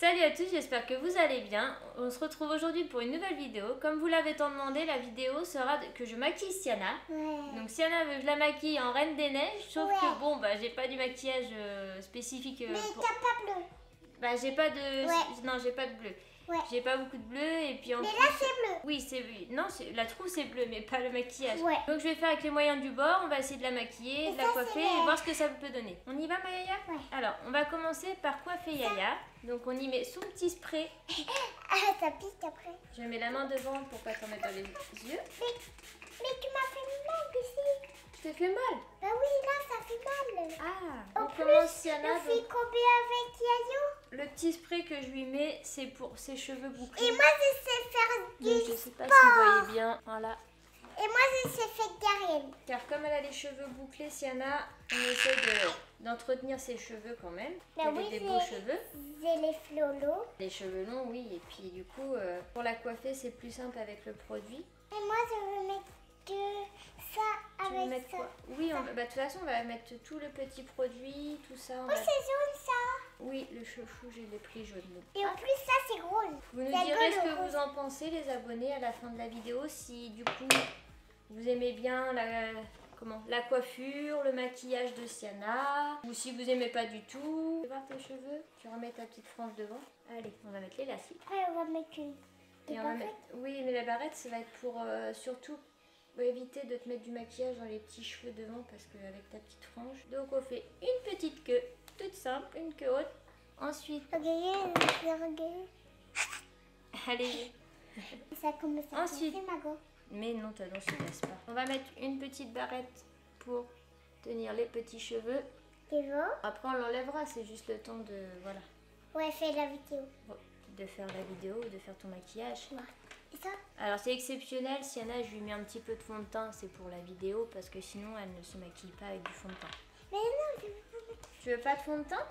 Salut à tous, j'espère que vous allez bien. On se retrouve aujourd'hui pour une nouvelle vidéo. Comme vous l'avez tant demandé, la vidéo sera que je maquille Sienna. Ouais. Donc Sienna veut que je la maquille en Reine des Neiges, sauf Ouais. que bon, j'ai pas du maquillage spécifique. Mais pour... t'as pas bleu. j'ai pas de... Ouais. Non, j'ai pas de bleu. Ouais. J'ai pas beaucoup de bleu et puis en Mais plus... là c'est bleu. Oui, c'est non, la trousse c'est bleu, mais pas le maquillage. Ouais. Donc je vais faire avec les moyens du bord, on va essayer de la maquiller, Et de la ça, coiffer c'est et vert. voir ce que ça peut donner. On y va, ma Yaya? Ouais. Alors, on va commencer par coiffer Yaya. Donc on y met son petit spray. Ah, ça pique après. Je mets la main devant pour pas t'en mettre dans les yeux. Mais tu m'as fait mal ici. Je t'ai fait mal? Bah oui, là ça fait mal. Ah, En on plus, commence Sienna. je fais combien avec Yayo? Le petit spray que je lui mets, c'est pour ses cheveux bouclés. Et moi je sais faire Donc, du je sais pas si sport. vous voyez bien. Voilà. Et moi je sais faire Gariel. Car comme elle a les cheveux bouclés, Sienna, on essaie d'entretenir ses cheveux quand même. Bah Elle a oui, des beaux cheveux. J'ai les flolos. Les cheveux longs, oui. Et puis du coup, pour la coiffer, c'est plus simple avec le produit. Et moi je veux mettre que ça Tu veux avec mettre ça. quoi? Oui, de toute façon, on va mettre tout le petit produit, tout ça. Oh, c'est jaune ça. Oui, le chouchou, j'ai les pris jaunes. Et en plus ça c'est rose. Vous nous C'est direz ce rigolo, que rose. vous en pensez, les abonnés, à la fin de la vidéo, si du coup vous aimez bien la coiffure, le maquillage de Sienna, ou si vous aimez pas du tout. Tu vas voir tes cheveux, tu remets ta petite frange devant. Allez, on va mettre l'élastique. Après on va mettre une. Et on va mettre... Oui, mais la barrette, ça va être pour surtout éviter de te mettre du maquillage dans les petits cheveux devant, parce qu'avec ta petite frange. Donc on fait une petite queue, toute simple, une queue haute. Ensuite, Regardez. allez. Ça commence à Ensuite. penser, Margot. Mais non, ta dent se casse pas. On va mettre une petite barrette pour tenir les petits cheveux. C'est bon? Après, on l'enlèvera, c'est juste le temps de, voilà, Ouais, fais la vidéo. de faire la vidéo, de faire ton maquillage. Ouais. Et ça? Alors, c'est exceptionnel. Sienna, je lui mets un petit peu de fond de teint, c'est pour la vidéo, parce que sinon, elle ne se maquille pas avec du fond de teint. Mais non, je veux pas mettre. Tu veux pas de fond de teint?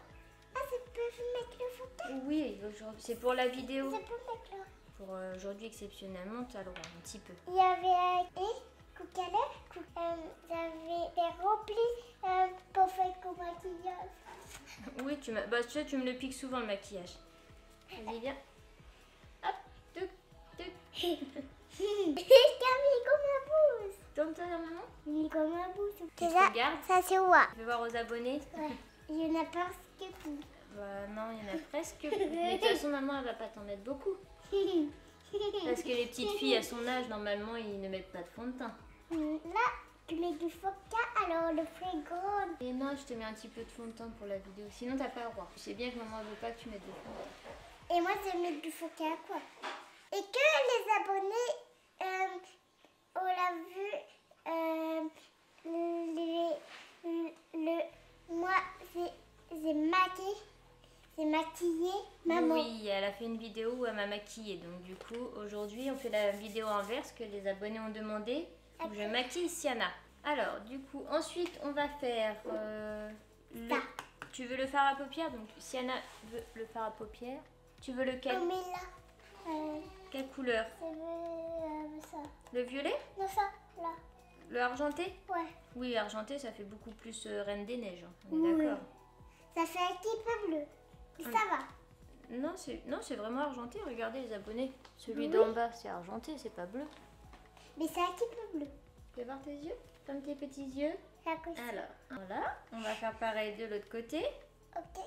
Ah, ça peut mettre le fond. Oui, aujourd'hui, c'est pour la vidéo. Ça peut mettre là. Pour aujourd'hui, exceptionnellement, tu as le droit un petit peu. Il y avait j'avais fait rempli pour faire le maquillage. Oui, tu sais, tu me le piques souvent, le maquillage. Vas-y, viens. Hop, tuc, tuc. Je t'ai mis comme un pouce. Tourne-toi dans maman. Mis comme un pouce. Tu C'est te ça, regardes. ça c'est moi. Je vais voir aux abonnés. Ouais. Il y en a presque tout. Non, il y en a presque plus. Mais de toute façon, maman, elle va pas t'en mettre beaucoup. Parce que les petites filles à son âge, normalement, ils ne mettent pas de fond de teint. Là, tu mets du faux de teint, alors le fait grand. Et non, je te mets un petit peu de fond de teint pour la vidéo. Sinon, t'as pas le droit. Tu sais bien que maman ne veut pas que tu mettes de fond de teint. Et moi, je mets du faux de teint quoi. Et que les abonnés, on l'a vu, moi, j'ai maquillé maman. Oui, elle a fait une vidéo où elle m'a maquillée. Donc du coup, aujourd'hui, on fait la vidéo inverse que les abonnés ont demandé. Où je maquille Sienna. Alors, du coup, ensuite, on va faire Ça. Tu veux le fard à paupières? Donc Sienna veut le fard à paupières. Tu veux lequel? On met là. Quelle couleur? Ça. Le violet? Non, ça, là. Le argenté? Ouais. Oui, argenté, ça fait beaucoup plus Reine des Neiges. Hein. On est Oui. d'accord. Ça fait un petit peu bleu. Et ça va. Non, c'est vraiment argenté. Regardez les abonnés. Celui Oui. d'en bas, c'est argenté, c'est pas bleu. Mais c'est un petit peu bleu. Tu veux voir tes yeux? Comme tes petits yeux. À cause. Alors, voilà. On va faire pareil de l'autre côté. Ok.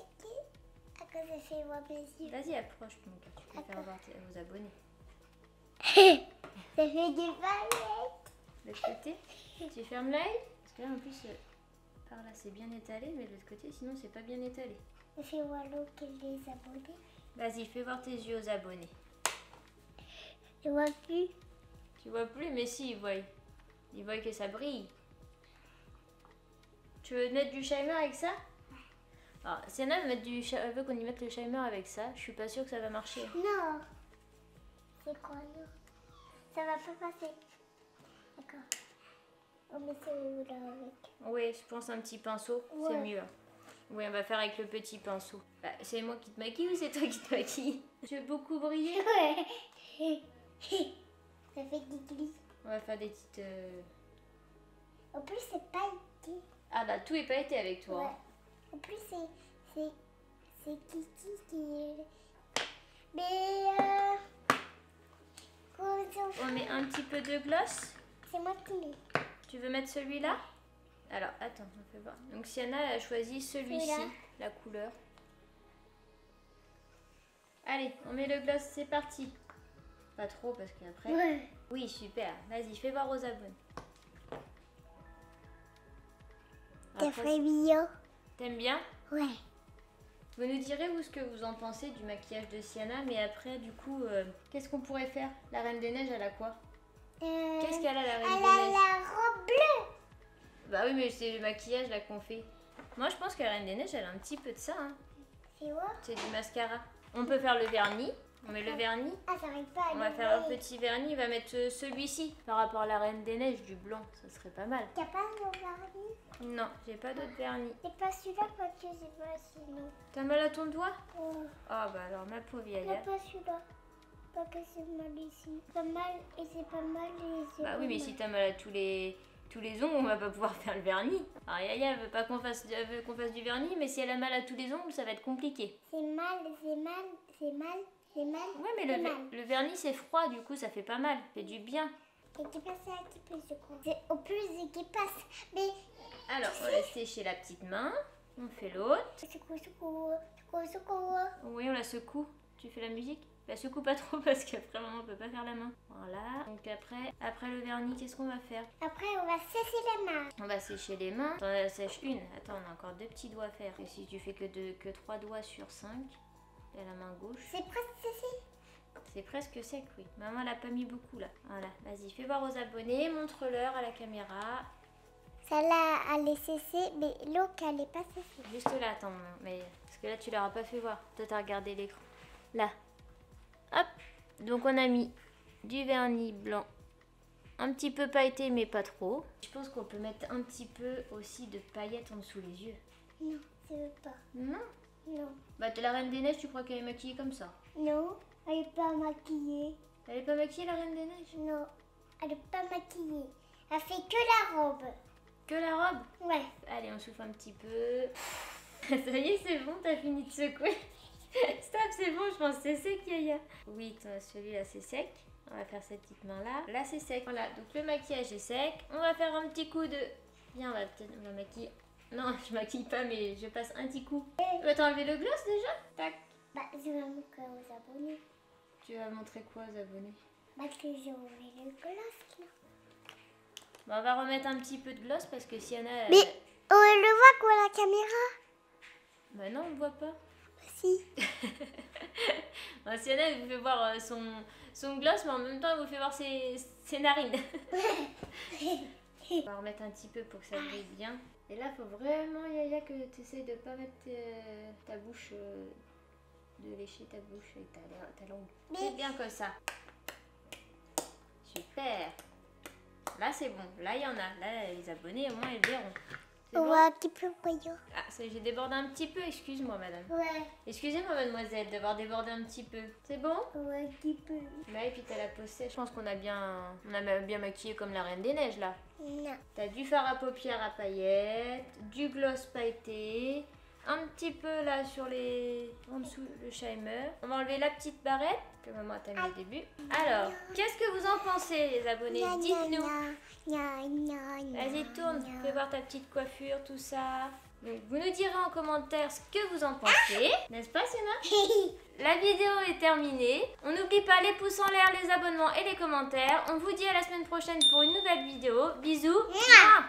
À cause de ces voix plaisir. Vas-y, approche donc. Tu peux faire voir aux abonnés. Ça fait des paillettes. De l'autre côté. Tu fermes l'œil. Parce que là, en plus, par là, c'est bien étalé. Mais de l'autre côté, sinon, c'est pas bien étalé. Ça fait Wallo que les abonnés. Vas-y, fais voir tes yeux aux abonnés. Je vois plus. Tu vois plus, mais si, ils voient. Ils voient que ça brille. Tu veux mettre du shimer avec ça? Alors, Sienna veut qu'on y mette le shimer avec ça. Je suis pas sûre que ça va marcher. Non. C'est quoi non? Ça va pas passer. D'accord. On met ça où là avec? Oui, je pense un petit pinceau, c'est Ouais. mieux. Oui, on va faire avec le petit pinceau. C'est moi qui te maquille ou c'est toi qui te maquille? Tu veux beaucoup briller? Ouais. Ça fait des glisses. On va faire des petites... En plus, c'est pailleté. Ah bah tout est pas été avec toi. Ouais. Hein. En plus, c'est Kiki qui est... de gloss? C'est moi qui mets. Tu veux mettre celui-là? Alors, attends, on fait voir. Donc, Sienna a choisi celui-ci, Celui-là. la couleur. Allez, on met le gloss, c'est parti. Pas trop, parce qu'après... Ouais. Oui, super. Vas-y, fais voir aux abonnés. T'as Après, fait bien? t'aimes bien? Ouais. Vous nous direz vous ce que vous en pensez du maquillage de Sienna, mais après, du coup, qu'est-ce qu'on pourrait faire? La Reine des Neiges, elle a quoi? Qu'est-ce qu'elle a, la Reine Elle des a Neiges? la robe bleue. Bah oui, mais c'est le maquillage là qu'on fait. Moi, je pense que la Reine des Neiges, elle a un petit peu de ça. Hein. C'est quoi? C'est du mascara. On peut faire le vernis. On met le vernis. Ah, ça arrive pas à On va faire un petit vernis. On va mettre celui-ci par rapport à la Reine des Neiges, du blanc. Ça serait pas mal. T'as pas de vernis? Non, j'ai pas d'autre vernis. C'est pas celui-là parce que c'est pas celui-là. T'as mal à ton doigt? Oh. Ah bah alors, ma pauvre C'est Yaya. pas celui-là. Pas que c'est mal ici. Pas mal et c'est pas mal et c'est Bah pas oui, mais mal. si t'as mal à tous les ongles, on va pas pouvoir faire le vernis. Alors Yaya elle veut pas qu'on fasse, elle veut qu'on fasse du vernis, mais si elle a mal à tous les ongles, ça va être compliqué. C'est mal, c'est mal, c'est mal, c'est mal. Ouais, mais c'est mal. le vernis c'est froid, du coup ça fait pas mal, ça fait du bien. Et qui passe un petit peu, je crois. C'est au plus et qui passe. Mais Alors on laisse sécher la petite main, on fait l'autre. secoue, secoue, secoue, secoue. Oui, on la secoue. Tu fais la musique? La secoue pas trop parce qu'après maman peut pas faire la main. Voilà. Donc après le vernis, qu'est-ce qu'on va faire? Après, on va sécher les mains. On va sécher les mains. Attends, elle sèche une. Attends, on a encore 2 petits doigts à faire. Et si tu fais que 3 doigts sur 5, et la main gauche. C'est presque séché. C'est presque sec, oui. Maman l'a pas mis beaucoup là. Voilà, vas-y, fais voir aux abonnés, montre-leur à la caméra. Celle-là, elle est séchée, mais l'autre, elle est pas séchée. Juste là, attends, mais parce que là tu leur as pas fait voir. Toi t'as regardé l'écran. Là. Hop. Donc on a mis du vernis blanc. Un petit peu pailleté, mais pas trop. Je pense qu'on peut mettre un petit peu aussi de paillettes en dessous les yeux. Non, je veux pas. Non. Non. Bah t'es la Reine des Neiges, tu crois qu'elle est maquillée comme ça? Non, elle est pas maquillée. Elle est pas maquillée la Reine des Neiges? Non, elle est pas maquillée. Elle fait que la robe. Que la robe? Ouais. Allez, on souffle un petit peu. Ça y est, c'est bon, t'as fini de secouer. Stop, c'est bon, je pense que c'est sec, Yaya. Oui, celui-là, c'est sec. On va faire cette petite main-là. Là, c'est sec. Voilà, donc le maquillage est sec. On va faire un petit coup de... Viens, on va maquiller. Non, je maquille pas, mais je passe un petit coup. Tu vas t'enlever le gloss déjà? Tac. Bah, je vais montrer aux abonnés. Tu vas montrer quoi aux abonnés? Bah, que j'ai enlevé le gloss, là. Bon, on va remettre un petit peu de gloss parce que Sienna... Mais on le voit quoi, la caméra? Bah non, on ne voit pas. Si. Bon, Sienna, elle vous fait voir son gloss, mais en même temps, elle vous fait voir ses narines. On va remettre un petit peu pour que ça brille bien. Et là, il faut vraiment, Yaya, que tu essayes de ne pas mettre ta bouche, de lécher ta bouche avec ta langue. C'est bien comme ça. Super. Là, c'est bon. Là, il y en a. Là, les abonnés, au moins, ils verront. C'est On bon? voit un petit peu voyant. Ah, j'ai débordé un petit peu. Excuse-moi, madame. Ouais. Excusez-moi, mademoiselle, d'avoir débordé un petit peu. C'est bon? Ouais, un petit peu. Là, et puis t'as la peau sèche. Je pense qu'on a bien maquillé comme la Reine des Neiges, là. Non. T'as du fard à paupières à paillettes, du gloss pailleté, un petit peu là sur en dessous le shimer. On va enlever la petite barrette que maman t'a mis au début. Alors, qu'est-ce que vous en pensez, les abonnés? Dites-nous. Vas-y, tourne, fais voir ta petite coiffure, tout ça. Donc, vous nous direz en commentaire ce que vous en pensez. N'est-ce pas, Sienna? La vidéo est terminée. On n'oublie pas les pouces en l'air, les abonnements et les commentaires. On vous dit à la semaine prochaine pour une nouvelle vidéo. Bisous. Mouah.